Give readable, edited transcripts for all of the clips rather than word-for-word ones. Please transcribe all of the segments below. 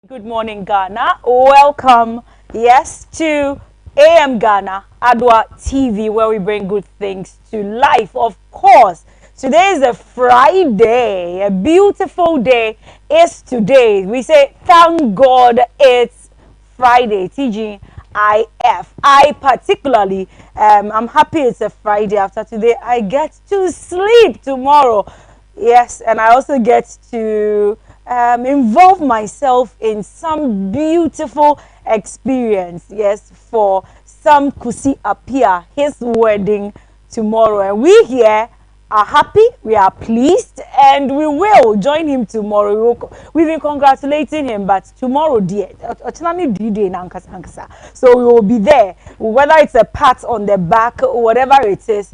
Good morning, Ghana. Welcome, yes, to AM Ghana, Adwa TV, where we bring good things to life. Of course, today is a Friday, a beautiful day is today. We say, thank God it's Friday, TGIF. I particularly, I'm happy it's a Friday. After today, I get to sleep tomorrow. Yes, and I also get to involve myself in some beautiful experience. Yes, for some Kusi Apia, his wedding tomorrow. And we here are happy, we are pleased, and we will join him tomorrow. We've been congratulating him, but tomorrow, dear, so we will be there, whether it's a pat on the back, whatever it is.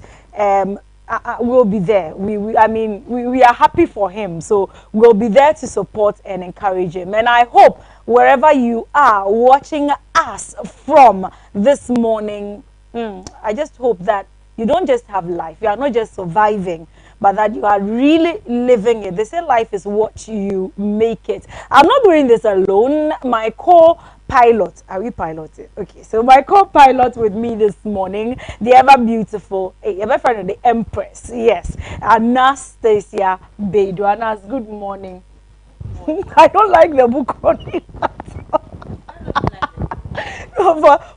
We'll be there. We are happy for him. So we'll be there to support and encourage him. And I hope wherever you are watching us from this morning, I just hope that you don't just have life. You are not just surviving, but that you are really living it. They say life is what you make it. I'm not doing this alone. My co-pilot, are we piloting? Okay, so my co-pilot with me this morning, the ever beautiful, ever friend of the Empress, yes, Anastasia Beidou. Anas, good morning. I don't like the book on it.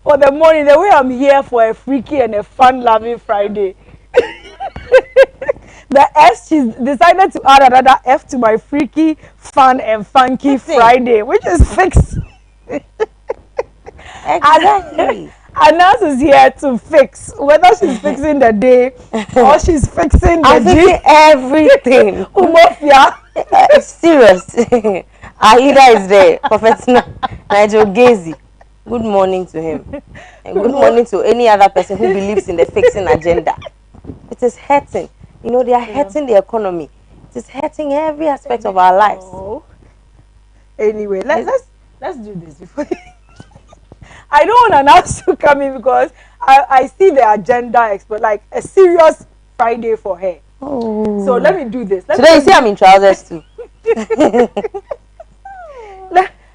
For the morning, the way I'm here for a freaky and a fun-loving Friday. The F, she's decided to add another F to my freaky, fun, and funky Friday, which is fixed. Exactly. Anas is here to fix, whether she's fixing the day or she's fixing the fixing everything. Umofia. Serious. Aida is there. Professor Nigel Gazy. Good morning to him. And good morning to any other person who believes in the fixing agenda. It is hurting. You know, they are hurting the economy. It is hurting every aspect of our lives. Oh. Anyway, let's do this before. I don't want Anas to come in because I see the agenda expert, like a serious Friday for her. Oh. So let me do this. Today you see I'm in trousers too.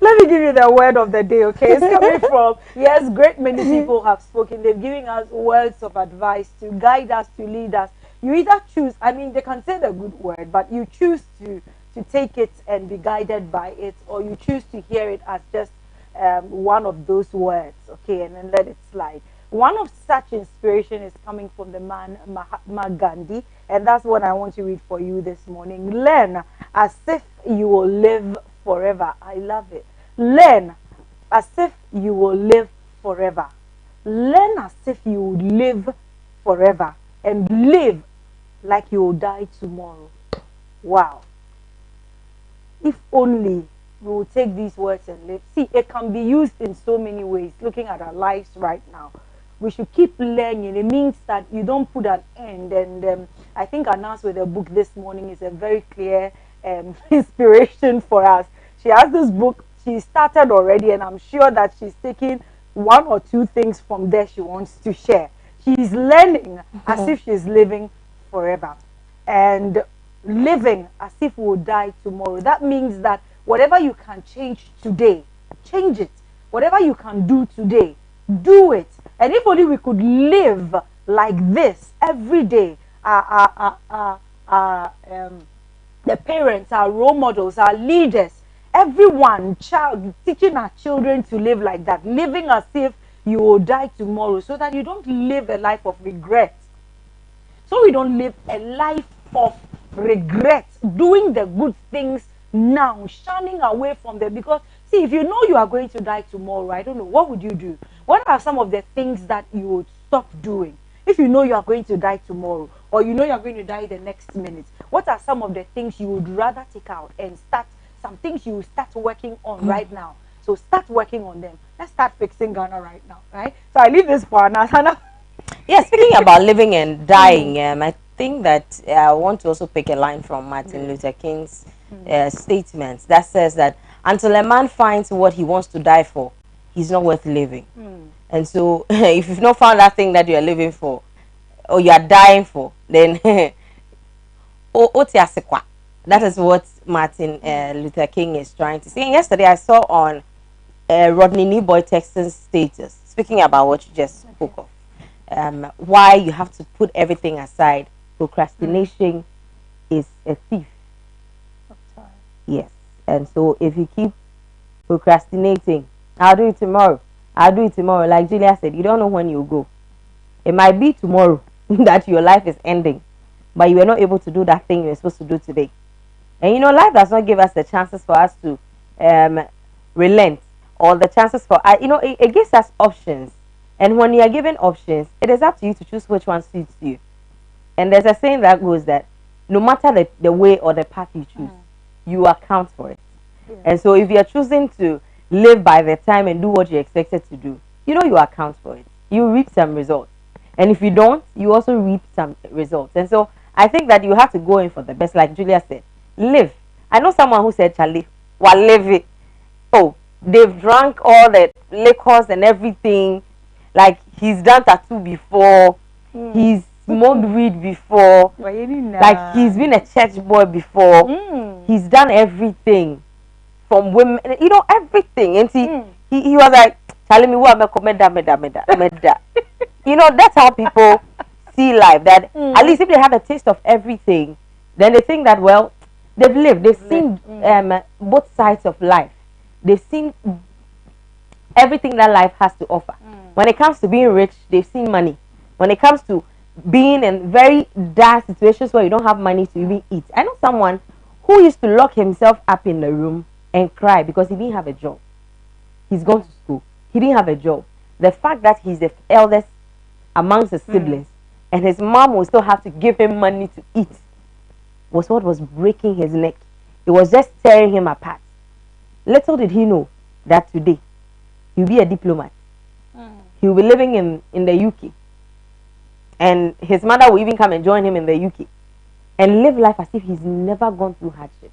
Let me give you the word of the day, okay? It's coming from, yes, great many people have spoken. They've given us words of advice to guide us, to lead us. You either choose, I mean, they can say the good word, but you choose to take it and be guided by it, or you choose to hear it as just one of those words, okay, and then let it slide. One of such inspiration is coming from the man Mahatma Gandhi, and that's what I want to read for you this morning. Learn as if you will live forever. I love it. Learn as if you will live forever. Learn as if you will live forever, and live like you will die tomorrow. Wow. If only we will take these words and live. See, it can be used in so many ways. Looking at our lives right now, we should keep learning. It means that you don't put an end. And I think Anas with the book this morning is a very clear inspiration for us. She has this book. She started already, and I'm sure that she's taking one or two things from there she wants to share. She's learning as if she's living forever, and living as if we will die tomorrow. That means that whatever you can change today, change it. Whatever you can do today, do it. And if only we could live like this every day, the parents, our role models, our leaders, everyone, teaching our children to live like that, living as if you will die tomorrow, so that you don't live a life of regret. So we don't live a life of regret, doing the good things now, shunning away from them. Because see, if you know you are going to die tomorrow, I don't know, what would you do? What are some of the things that you would stop doing if you know you are going to die tomorrow, or you know you are going to die the next minute? What are some of the things you would rather take out and start? Some things you start working on right now. So start working on them. Let's start fixing Ghana right now, right? So I leave this for Anna. Yeah, speaking about living and dying, I think that I want to also pick a line from Martin Luther King's statement that says that until a man finds what he wants to die for, he's not worth living. And so if you've not found that thing that you are living for, or you are dying for, then That is what Martin Luther King is trying to say. And yesterday I saw on Rodney Neboy Texan's status, speaking about what you just spoke of, why you have to put everything aside. Procrastination is a thief. Yes. And so if you keep procrastinating, I'll do it tomorrow. I'll do it tomorrow. Like Julia said, you don't know when you'll go. It might be tomorrow that your life is ending, but you were not able to do that thing you were supposed to do today. And life does not give us the chances for us to relent, or the chances for it gives us options. And when you are given options, it is up to you to choose which one suits you. And there's a saying that goes that no matter the way or the path you choose, you account for it. Yeah. And so if you're choosing to live by the time and do what you're expected to do, you account for it. You reap some results. And if you don't, you also reap some results. And so I think that you have to go in for the best, like Julia said. Live. I know someone who said, Charlie, well, live it. Oh, they've drunk all the liquors and everything. Like, he's done tattoo before. He's smoked weed before. Like, he's been a church boy before. He's done everything. From women, everything. And he was like, telling me, what meda. That's how people see life. That at least if they have a taste of everything, then they think that, well, they've lived. They've seen both sides of life. They've seen everything that life has to offer. When it comes to being rich, they've seen money. When it comes to being in very dire situations where you don't have money to even eat. I know someone who used to lock himself up in the room and cry because he didn't have a job. He's gone to school. He didn't have a job. The fact that he's the eldest amongst his siblings and his mom will still have to give him money to eat was what was breaking his neck. It was just tearing him apart. Little did he know that today he'll be a diplomat. He'll be living in the UK. And his mother will even come and join him in the UK and live life as if he's never gone through hardship.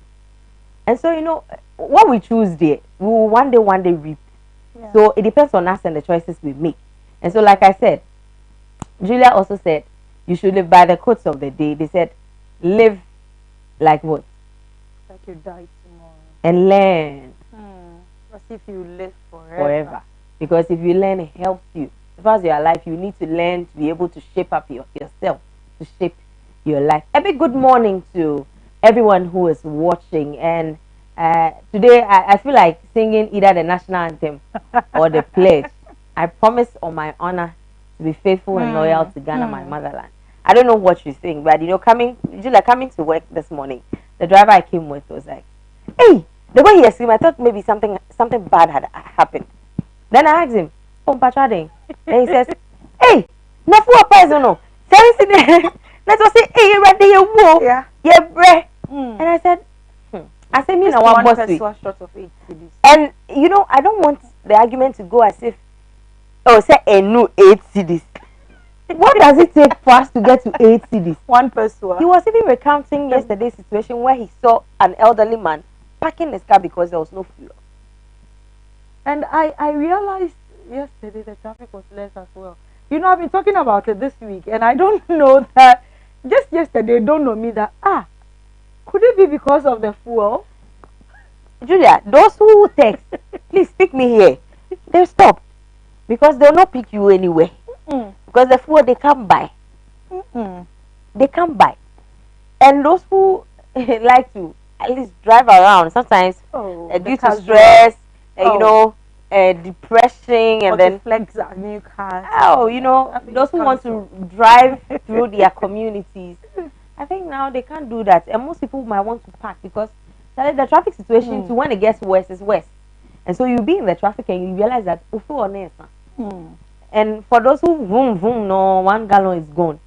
And so, what we choose there, we will one day reap. Yeah. So it depends on us and the choices we make. And so, like I said, Julia also said, you should live by the quotes of the day. They said, live like what? Like you die tomorrow. And learn. As if you live forever. Because if you learn, it helps you. As far as you are alive, you need to learn to be able to shape up yourself, to shape your life. A big good morning to everyone who is watching. And today, I feel like singing either the national anthem or the pledge. I promise on my honor to be faithful and loyal to Ghana, my motherland. I don't know what you think, but coming to work this morning, the driver I came with was like, hey, the way he screamed, I thought maybe something bad had happened. Then I asked him, oh, Patrade. And he says, hey, no four person, no. Let's say, hey, you're ready, you walk. Yeah, bre. And I said, I said, me now, one boss short of 8 cities. And I don't want the argument to go as if, say a new 8 cities. What does it take for us to get to 8 cities? One person. He was even recounting yesterday's situation where he saw an elderly man parking his car because there was no fuel. And I realized yesterday the traffic was less as well. I've been talking about it this week, and I don't know that. Just yesterday, don't know me that could it be because of the fuel? Julia, those who text, please pick me here. They'll stop because they'll not pick you anywhere. Because the fuel they can't buy. They can't buy. And those who like to at least drive around sometimes due to stress, depression, and then flex our new cars. Those who want to drive through their communities. I think now they can't do that, and most people might want to park because the traffic situation to when it gets worse is worse, and so you'll be in the traffic and you realize that and for those who vroom no 1 gallon is gone,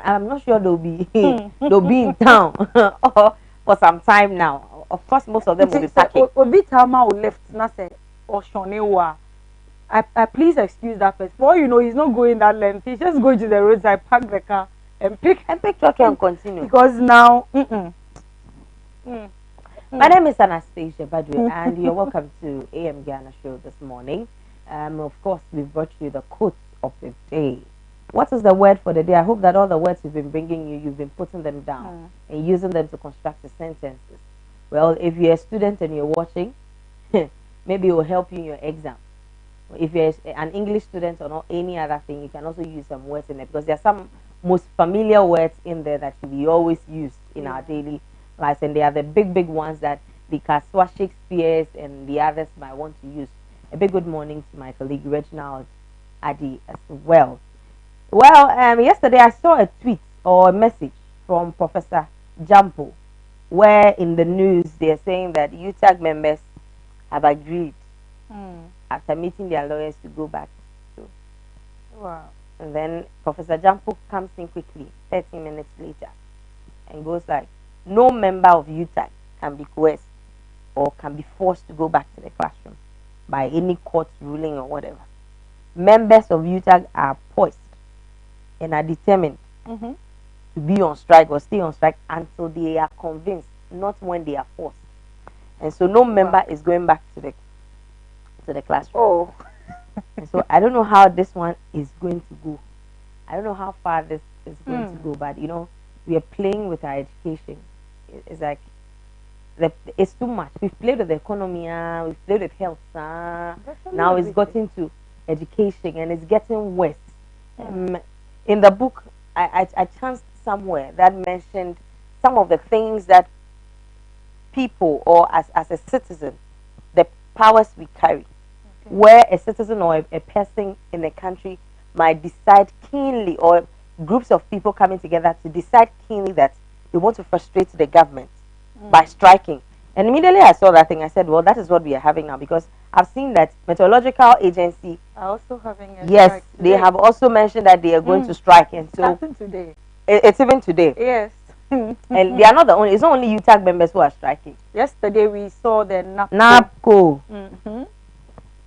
I'm not sure they'll be in town for some time now. Of course, most of them will be packing. Obitama will left Nase or Shonewa. I please excuse that person. For he's not going that length. He's just going to the roadside, park the car, and pick truck and continue. Because now, My name is Anastasia Badwe, and you're welcome to AM Ghana Show this morning. Of course, we brought you the quote of the day. What is the word for the day? I hope that all the words we've been bringing you, you've been putting them down and using them to construct the sentences. Well, if you're a student and you're watching, maybe it will help you in your exam. If you're an English student or not any other thing, you can also use some words in there because there are some most familiar words in there that we always use in our daily lives, and they are the big ones that the Kaswa Shakespeare's and the others might want to use. A big good morning to my colleague Reginald Adi as well. Well, yesterday I saw a tweet or a message from Professor Jampo, where in the news they're saying that UTAG members have agreed after meeting their lawyers to go back to. Wow. And then Professor Jampo comes in quickly, 30 minutes later, and goes like, no member of UTAG can be coerced or can be forced to go back to the classroom by any court ruling or whatever. Members of UTAG are poised and are determined to be on strike or stay on strike until they are convinced, not when they are forced. And so no member is going back to the classroom. Oh. And so I don't know how this one is going to go. I don't know how far this is going to go, but you know, we are playing with our education. It's like it's too much. We've played with the economy, we've played with health, now it's gotten to education and it's getting worse. In the book, I chanced somewhere that mentioned some of the things that people or as a citizen, the powers we carry, where a citizen or a person in a country might decide keenly, or groups of people coming together to decide keenly that they want to frustrate the government by striking. And immediately I saw that thing, I said, well, that is what we are having now, because I've seen that Meteorological Agency are also having a yes, strike they today. have also mentioned that they are going to strike, and so today. It's even today. Yes. And they are not the only. It's not only UTAG members who are striking. Yesterday we saw the NAPCO.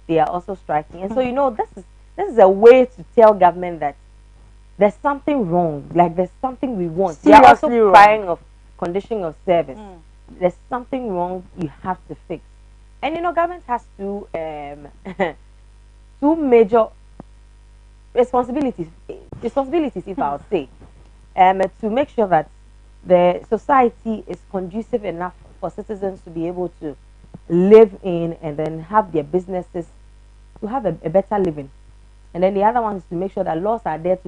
They are also striking, and so you know this is a way to tell government that there's something wrong. Like there's something we want. They are also crying of condition of service. There's something wrong. You have to fix. And you know, government has two two major responsibilities. Responsibilities, if I'll say, to make sure that the society is conducive enough for citizens to be able to live in and then have their businesses to have a better living. And then the other one is to make sure that laws are there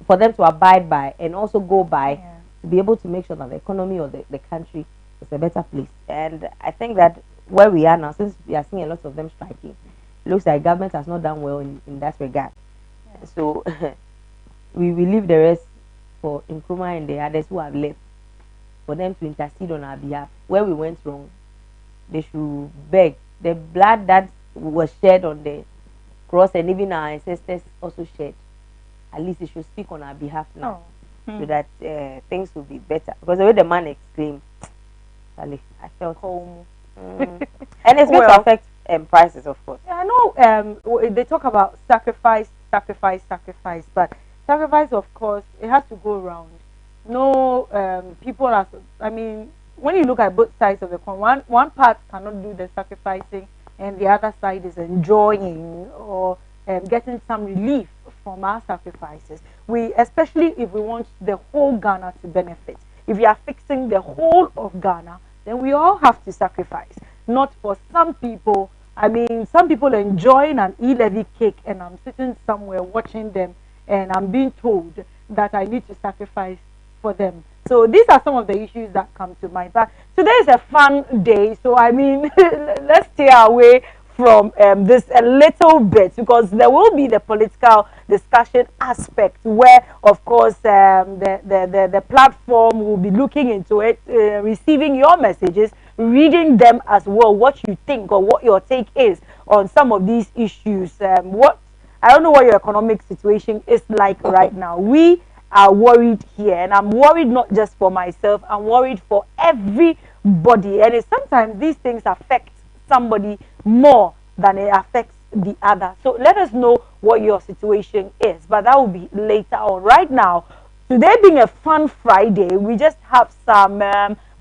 for them to abide by and also go by to be able to make sure that the economy or the country is a better place. And I think that where we are now, since we are seeing a lot of them striking, it looks like government has not done well in that regard. So we will leave the rest for Nkrumah and the others who have left for them to intercede on our behalf. Where we went wrong, they should beg. The blood that was shed on the cross and even our ancestors also shed, at least they should speak on our behalf now, so that things will be better. Because the way the man exclaimed, I felt home. And it's going to affect prices, of course. Yeah, I know they talk about sacrifice, but sacrifice, of course, it has to go around. No, people are, I mean, when you look at both sides of the coin, one part cannot do the sacrificing and the other side is enjoying or getting some relief from our sacrifices. Especially if we want the whole Ghana to benefit. If we are fixing the whole of Ghana, then we all have to sacrifice. Not for some people. I mean, some people enjoying an e-levy cake and I'm sitting somewhere watching them and I'm being told that I need to sacrifice for them. So these are some of the issues that come to mind. But today is a fun day, so I mean, let's stay away from this a little bit, because there will be the political discussion aspect where, of course, the platform will be looking into it, receiving your messages, reading them as well, what you think or what your take is on some of these issues. I don't know what your economic situation is like right now. We are worried here, and I'm worried not just for myself, I'm worried for everybody. And sometimes these things affect somebody more than it affects the other. So let us know what your situation is, but that will be later on. Right now, today being a fun Friday, we just have some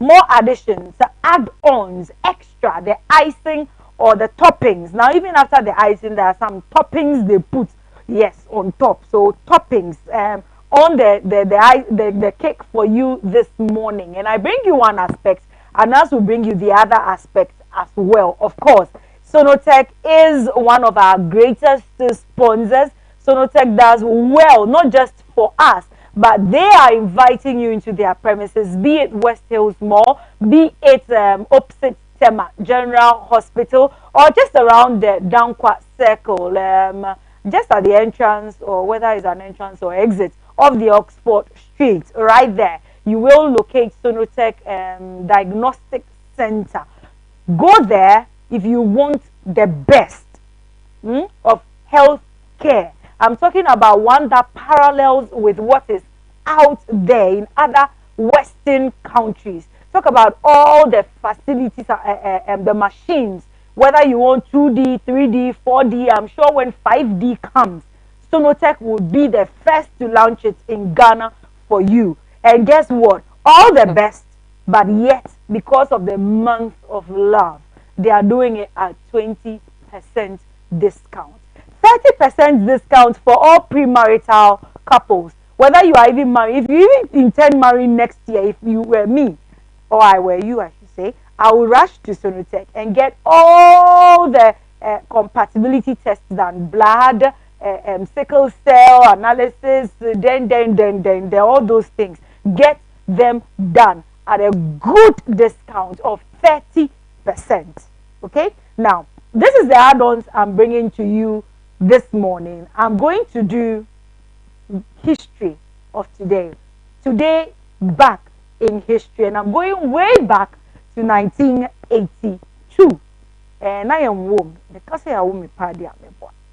more additions, add-ons, extra, the icing or the toppings. Now, even after the icing, there are some toppings they put Yes, on top. So toppings on the cake for you this morning. And I bring you one aspect, and as will bring you the other aspect as well. Of course, Sonotech is one of our greatest sponsors. Sonotech does well, not just for us, but they are inviting you into their premises, be it West Hills Mall, be it opposite Tema General Hospital, or just around the Dankwa Circle, just at the entrance, or whether it's an entrance or exit of the Oxford Street, right there. You will locate Sonotech Diagnostic Center. Go there if you want the best of health care. I'm talking about one that parallels with what is out there in other Western countries. Talk about all the facilities and the machines, whether you want 2D, 3D, 4D. I'm sure when 5D comes, Sonotech will be the first to launch it in Ghana for you. And guess what? All the best, but yet, because of the month of love, they are doing it at 20% discount. 30% discount for all premarital couples. Whether you are even married, if you even intend marrying next year, if you were me, or I were you, I should say, I will rush to Sonotech and get all the compatibility tests done, blood, sickle cell analysis, then, all those things. Get them done at a good discount of 30%. Okay? Now, this is the add-ons I'm bringing to you this morning. I'm going to do history of today. Today, back in history. And I'm going way back to 1982. And I am woman. Because I am party.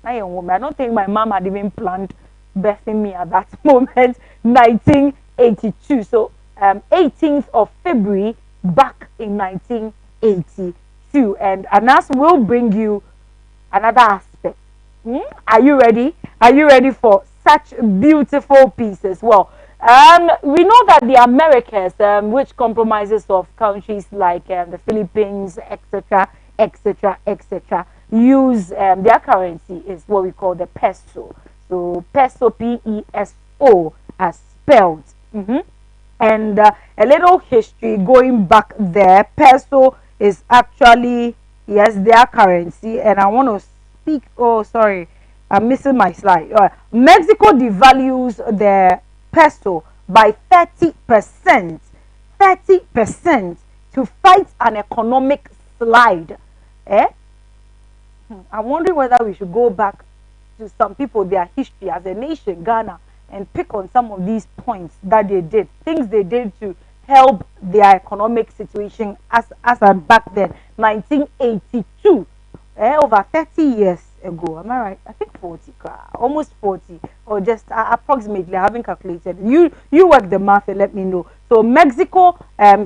I am woman. I don't think my mom had even planned birthing me at that moment. 1982. So 18th of February back in 1982. And Anas will bring you another aspect. Are you ready? Are you ready for such beautiful pieces? Well, we know that the Americas, which compromises of countries like the Philippines, etc., etc., etc., use their currency is what we call the peso. So peso, P-E-S-O, as spelled. And a little history going back there. Peso is actually, yes, their currency. And I want to speak. Oh, sorry, I'm missing my slide. Mexico devalues the peso by 30%. 30% to fight an economic slide. I'm wondering whether we should go back to some people, their history as a nation, Ghana, and pick on some of these points that they did, things they did to help their economic situation as at back then, 1982, over 30 years ago. Am I right? I think 40, almost 40, or just approximately. I haven't calculated. You work the math and let me know. So Mexico,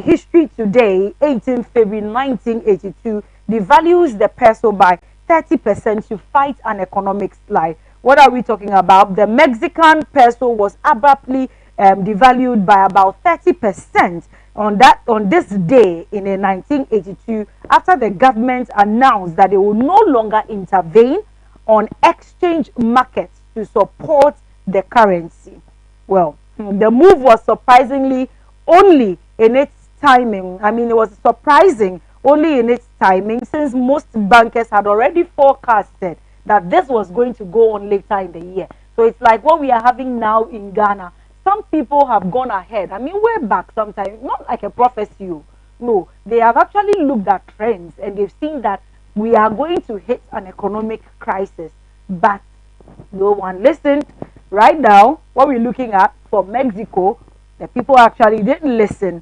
history today, 18 February 1982, devalues the peso by 30% to fight an economic slide. What are we talking about? The Mexican peso was abruptly devalued by about 30% on this day in 1982, after the government announced that they will no longer intervene on exchange markets to support the currency. Well, the move was surprisingly only in its timing. I mean, it was surprising only in its timing, since most bankers had already forecasted that this was going to go on later in the year. So it's like what we are having now in Ghana. Some people have gone ahead. I mean, way back sometimes, not like a prophecy. No, they have actually looked at trends and they've seen that we are going to hit an economic crisis. But no one listened. Right now, what we're looking at for Mexico, the people actually didn't listen.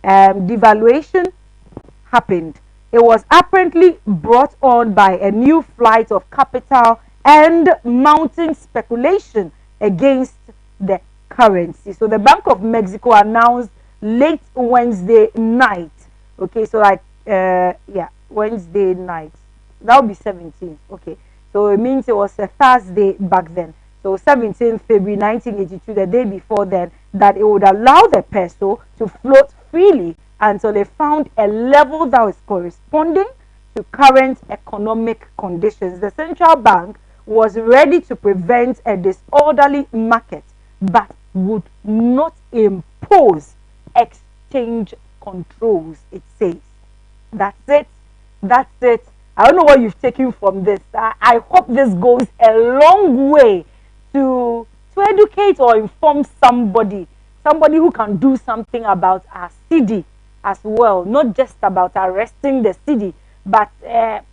Devaluation happened. It was apparently brought on by a new flight of capital and mounting speculation against the currency. So the Bank of Mexico announced late Wednesday night. Okay, so like Wednesday night. That would be 17th. Okay, so it means it was a Thursday back then. So 17th February 1982, the day before then, that it would allow the peso to float freely until they found a level that was corresponding to current economic conditions. The central bank was ready to prevent a disorderly market but would not impose exchange controls, it says. That's it. That's it. I don't know what you've taken from this. I hope this goes a long way to educate or inform somebody who can do something about our city as well, not just about arresting the city, but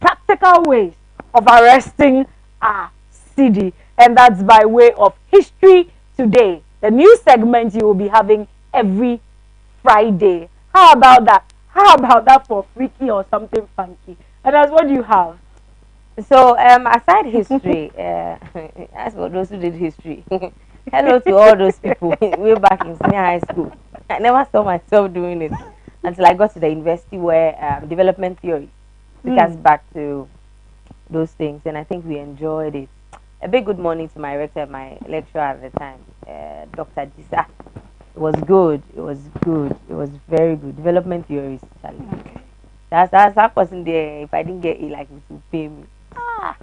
practical ways of arresting our city. And that's by way of History Today, the new segment you will be having every Friday. How about that? How about that for freaky or something funky? And that's what you have. So, aside history, as for those who did history, hello to all those people way back in senior high school. I never saw myself doing it until I got to the university where development theory took us back to those things, and I think we enjoyed it. A big good morning to my rector, my lecturer at the time, Dr. Jisa. It was good. It was good. It was very good. Development theories, Charlie. Okay. That's that wasn't there. If I didn't get it, like it would pay me. Ah.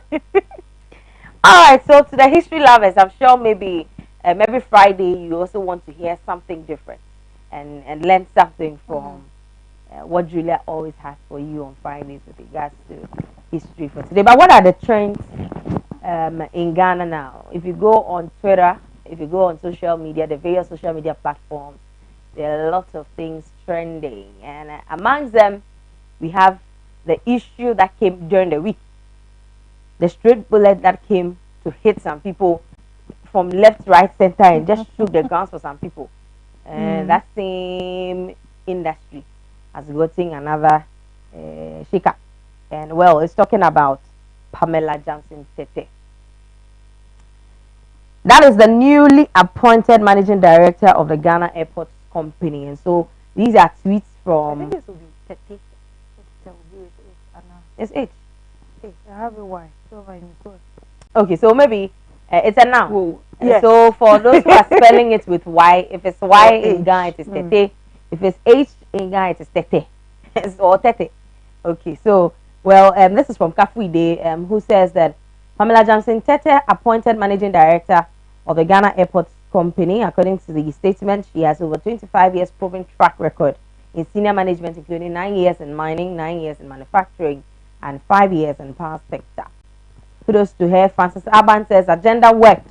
All right. So to the history lovers, I'm sure maybe every Friday you also want to hear something different and learn something from what Julia always has for you on Fridays with regards to history for today. But what are the trends in Ghana now? If you go on Twitter, if you go on social media, the various social media platforms, there are lots of things trending, and amongst them, we have the issue that came during the week, the straight bullet that came to hit some people from left, right, center, and just shook the ground for some people. And that same industry has gotten another shake-up. And well, it's talking about Pamela Johnson Tete. That is the newly appointed managing director of the Ghana Airports Company. And so these are tweets from. I think this will be 30. It's H. I have a Y. Okay, so maybe it's a noun. Whoa. Yes. So for those who are spelling it with Y, if it's Y in Ghana, it is Tete. If it's H in Ghana, it is Tete. Or Tete. Okay, so, well, this is from Kafuide, who says that Pamela Johnson Tete, appointed managing director of the Ghana Airports Company. According to the statement, she has over 25 years proven track record in senior management, including 9 years in mining, 9 years in manufacturing, and 5 years in power sector. Kudos to her. Francis Aban says agenda worked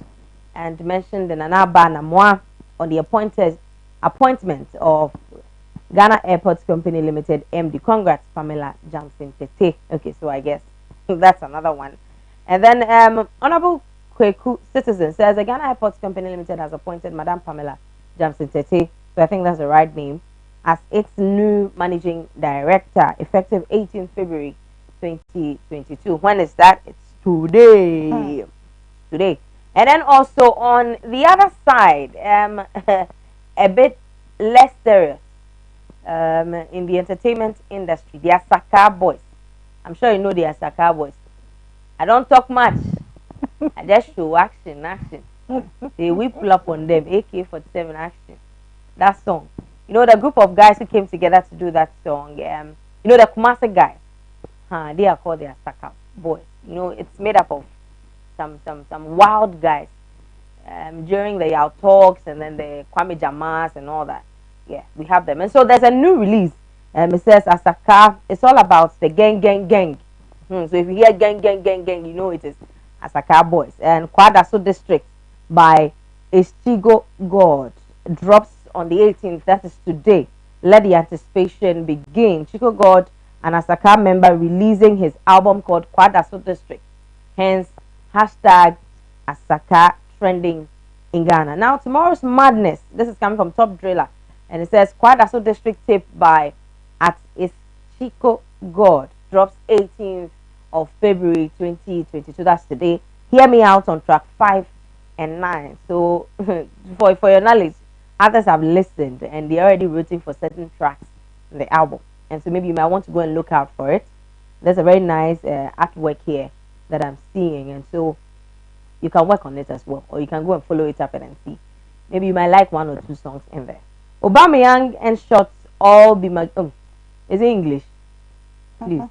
and mentioned the Nana Namwa on the appointment of Ghana Airports Company Limited MD. Congrats, Pamela Johnson Tete. Okay, so I guess that's another one. And then Honorable Kweku Citizen says the Ghana Airports Company Limited has appointed Madam Pamela Johnson Tete, so I think that's the right name, as its new managing director, effective 18th February 2022. When is that? It's today. Today. And then also on the other side, a bit less serious, in the entertainment industry, the Asaka boys. I'm sure you know the Asaka boys. I don't talk much. I just show action. They we pull up on them, AK-47 action. That song. You know the group of guys who came together to do that song. You know the Kumasi guys. They are called the Asaka boys. You know it's made up of some wild guys. During the Yao talks and then the Kwame Jamas and all that. Yeah, we have them. And so there's a new release. It says Asaka. It's all about the gang. So if you hear gang, you know it is Asaka boys. And Kwadaso district by Estigo God drops on the 18th. That is today. Let the anticipation begin. Chico God, an Asaka member, releasing his album called Kwadaso District. Hence, hashtag Asaka trending in Ghana. Now, tomorrow's madness. This is coming from Top Driller. And it says Kwadaso District tape by at Estigo God drops 18th of February 2022. That's today. Hear Me Out on track 5 and 9. So for your knowledge, others have listened and they're already rooting for certain tracks in the album. And so maybe you might want to go and look out for it. There's a very nice artwork here that I'm seeing, and so you can work on it as well, or you can go and follow it up and see. Maybe you might like one or two songs in there. Aubameyang and shots all be is it English? Please.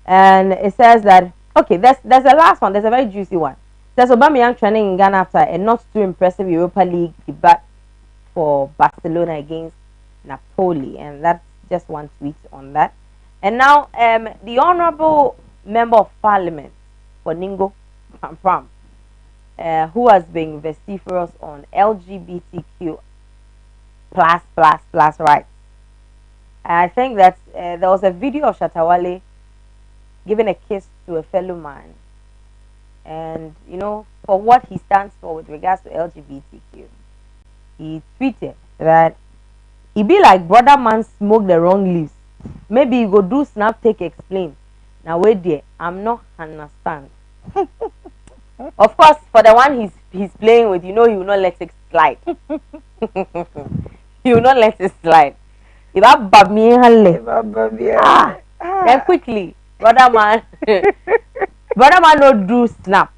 And it says that Okay, there's a last one. There's a very juicy one. There's Aubameyang trending in Ghana after a not too impressive Europa League debut for Barcelona against Napoli, and that's just one tweet on that. And now, the Honorable Member of Parliament for Ningo Pampam, who has been vociferous on LGBTQ plus rights. I think that there was a video of Shatawale giving a kiss to a fellow man, and for what he stands for with regards to LGBTQ. He tweeted that it be like brother man smoke the wrong leaves. Maybe you go do snap take explain. Now wait there, I'm not understand. Of course, for the one he's playing with, he will not let it slide. He will not let it slide. If I then quickly, brother man, brother man no do snap.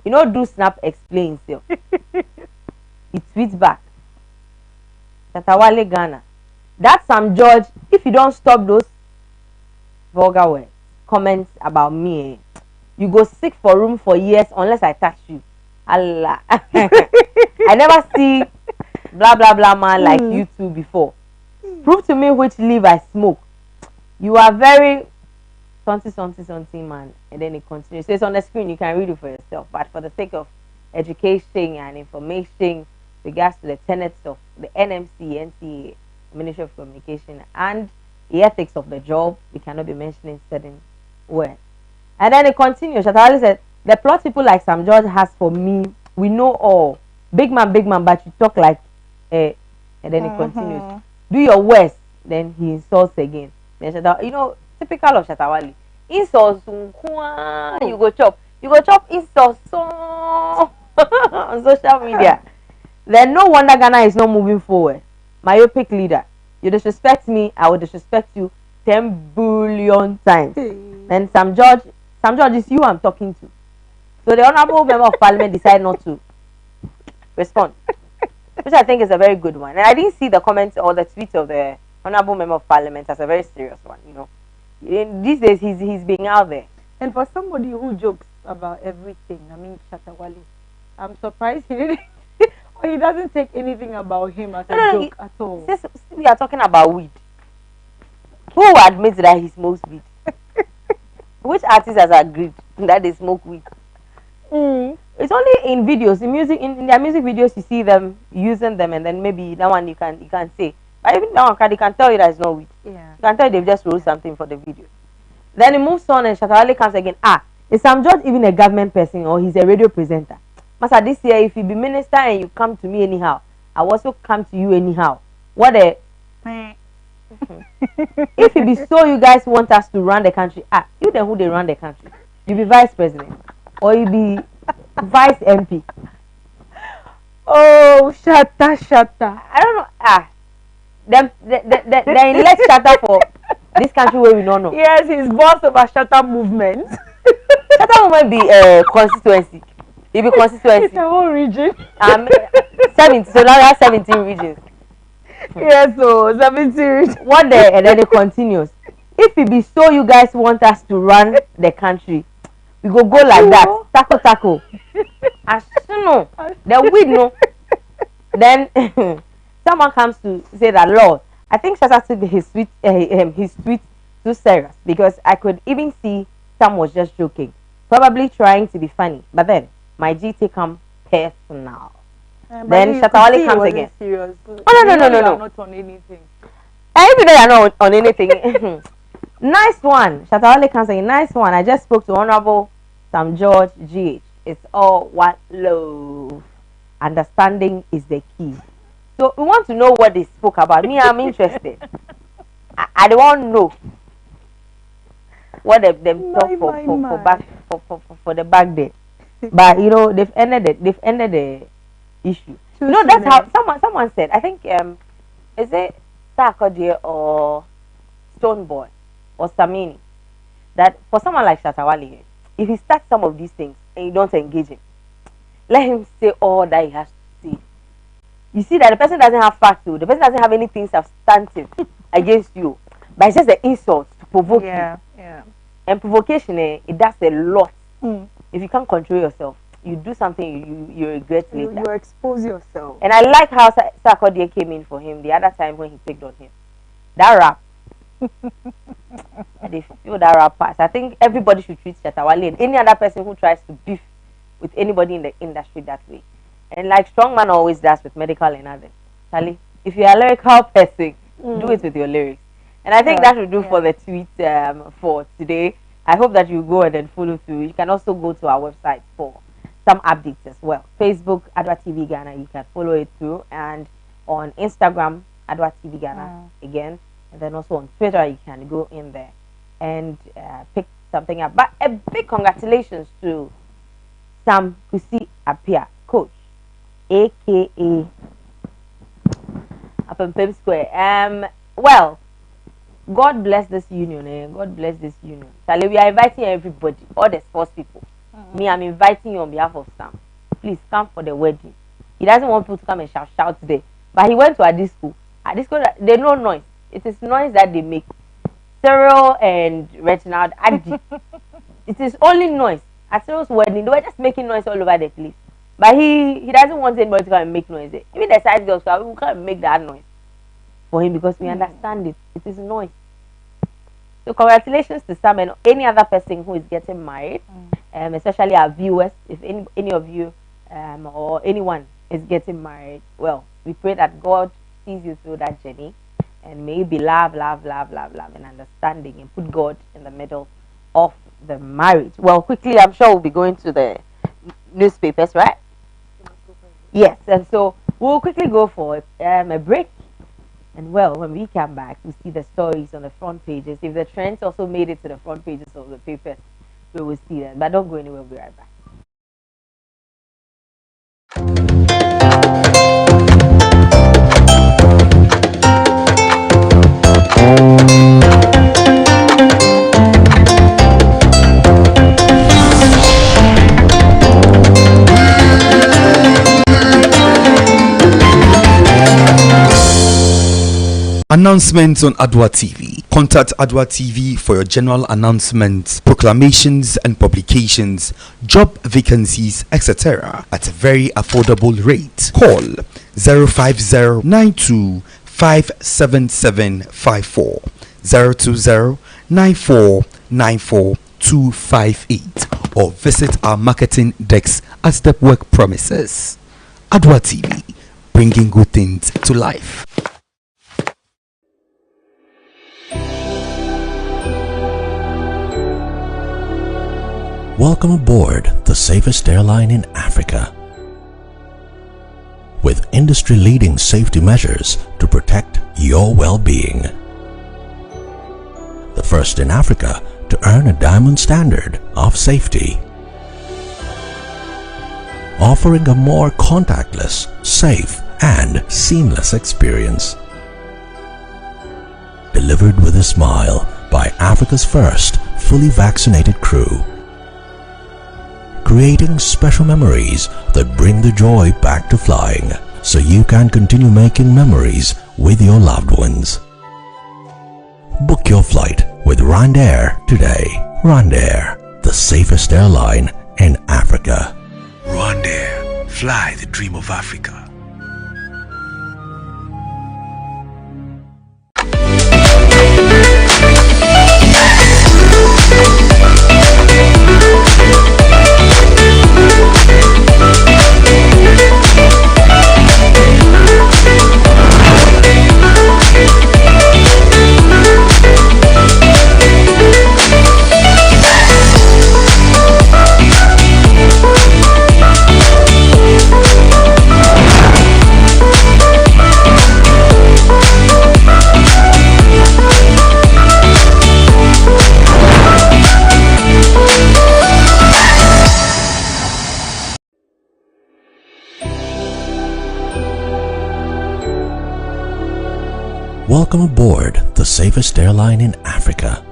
Do snap explains you. He tweets back. Tatawale Ghana. That's Sam George. If you don't stop those vulgar words, comments about me, you go sick for room for years unless I touch you. Allah. I never see blah blah blah man like you two before. Prove to me which leaf I smoke. You are very something man. And then it continues. So it's on the screen, you can read it for yourself. But for the sake of education and information regards to the tenets of the NMC, NCA, Ministry of Communication, and the ethics of the job, we cannot be mentioning certain words. And then it continues. Shatawale said, the plot people like Sam George has for me, we know all. Big man, but you talk like and then it continues. Do your worst. Then he insults again. Then Shatawale, typical of Shatawale. Insults, you go chop. You go chop insults on social media. Then no wonder Ghana is not moving forward. Myopic leader. You disrespect me, I will disrespect you 10 billion times. Then Sam George is you I'm talking to. So the Honorable Member of Parliament decided not to respond, which I think is a very good one. And I didn't see the comments or the tweet of the Honorable Member of Parliament as a very serious one. These days he's being out there. And for somebody who jokes about everything, I mean Shatawale, I'm surprised he didn't. Or he doesn't take anything about him as a joke at all. Since we are talking about weed, who admits that he smokes weed? Which artist has agreed that they smoke weed? It's only in videos, in their music videos, you see them using them, and then maybe that one you can say. But even that one, they can tell you that it's not weed. Yeah. You can tell you they've just wrote something for the video. Then it moves on, and Shatawale comes again. Is Sam George even a government person or he's a radio presenter? Master, this year, if you be minister and you come to me anyhow, I also come to you anyhow. What a... If it be so you guys want us to run the country, you then who they run the country? You be vice president or you be vice MP? Oh, shatta. I don't know. They elect Shatta for this country where we don't know. Yes, he's boss of a Shatta movement. Shatta movement be constituency. It be constituency. It's a whole region. 70. So now there are 17 regions. Yes, so 17 regions. What the? And then it continues. If it be so you guys want us to run the country, we go like that. Taco. As no, the weed no. Then someone comes to say that, Lord, I think Shatta took his tweet too serious, because I could even see Sam was just joking, probably trying to be funny. But then my GT come personal. Then Shatawale comes again. Serious. Oh no. Not on anything. Even though you're not on anything. Nice one. Shatawale comes again. Nice one. I just spoke to Honorable Sam George GH. It's all what love. Understanding is the key. So we want to know what they spoke about. Me, I'm interested. I don't want to know what them talk for the back there. But they've ended the issue. That's how someone said. I think is it Sarkodie or Stoneboy or Samini, that for someone like Shatawale, if he starts some of these things and you don't engage him, let him say all that he has to say. You see that the person doesn't have facts, the person doesn't have anything substantive against you, but it's just the insult to provoke you. Yeah. And provocation, it does a lot. Mm. If you can't control yourself, you do something you regret later. You expose yourself. And I like how Sarkodie came in for him the other time when he picked on him. That rap. They feel that rap pass. I think everybody should treat Shatta Wale and any other person who tries to beef with anybody in the industry that way. And like Strongman always does with medical and others. Charlie, if you're a lyrical person, do it with your lyrics. And I think that will do for the tweet for today. I hope that you go and then follow through. You can also go to our website for some updates as well. Facebook, Adwa TV Ghana, you can follow it through. And on Instagram, Adwa TV Ghana again. And then also on Twitter, you can go in there and pick something up. But a big congratulations to Sam Kusi Apia, coach, aka Apempem Square. Well, God bless this union. God bless this union. Charlie, we are inviting everybody, all the sports people. Me, I'm inviting you on behalf of Sam. Please come for the wedding. He doesn't want people to come and shout today. But he went to a disco. At disco, they know noise. It is noise that they make. Cyril and Reginald Addy. It is only noise. At Cyril's wedding, they were just making noise all over the place. But he doesn't want anybody to come and make noise. Even the side girls, we can't make that noise for him because we understand it. It is noise. So congratulations to Sam and any other person who is getting married, especially our viewers. If any of you or anyone is getting married, well, we pray that God sees you through that journey and may be love, and understanding, and put God in the middle of the marriage. Well, quickly, I'm sure we'll be going to the newspapers, right? Yes, and so we'll quickly go for a break. And well, when we come back, we see the stories on the front pages. If the trends also made it to the front pages of the papers, we will see them. But don't go anywhere, we'll be right back. Announcements on Adwa TV. Contact Adwa TV for your general announcements, proclamations and publications, job vacancies, etc. at a very affordable rate. Call 050-92-57754, 020-9494-258, or visit our marketing desk at Stepwork Premises. Adwa TV, bringing good things to life. Welcome aboard the safest airline in Africa. With industry-leading safety measures to protect your well-being. The first in Africa to earn a diamond standard of safety. Offering a more contactless, safe, and seamless experience. Delivered with a smile by Africa's first fully vaccinated crew. Creating special memories that bring the joy back to flying, so you can continue making memories with your loved ones. Book your flight with RwandAir today. RwandAir, the safest airline in Africa. RwandAir, fly the dream of Africa. Welcome aboard the safest airline in Africa.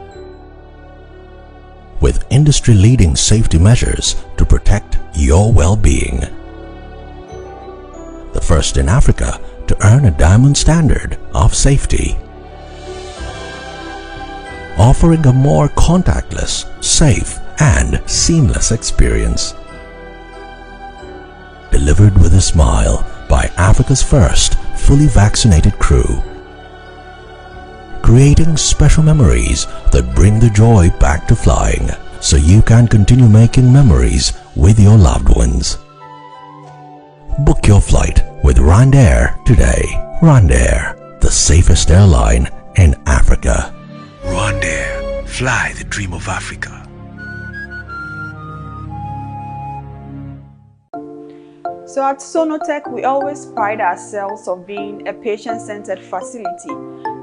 With industry-leading safety measures to protect your well-being. The first in Africa to earn a diamond standard of safety. offering a more contactless, safe, and seamless experience. Delivered with a smile by Africa's first fully vaccinated crew. Creating special memories that bring the joy back to flying, so you can continue making memories with your loved ones. Book your flight with RwandAir today. RwandAir, the safest airline in Africa. RwandAir, fly the dream of Africa. So at Sonotech, we always pride ourselves on being a patient-centered facility.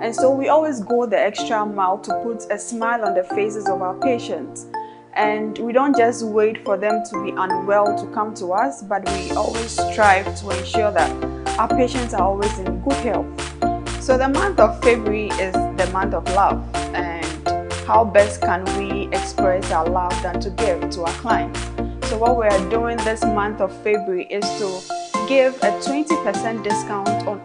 And so we always go the extra mile to put a smile on the faces of our patients. And we don't just wait for them to be unwell to come to us, but we always strive to ensure that our patients are always in good health. So the month of February is the month of love. And how best can we express our love than to give to our clients? So what we are doing this month of February is to give a 20% discount on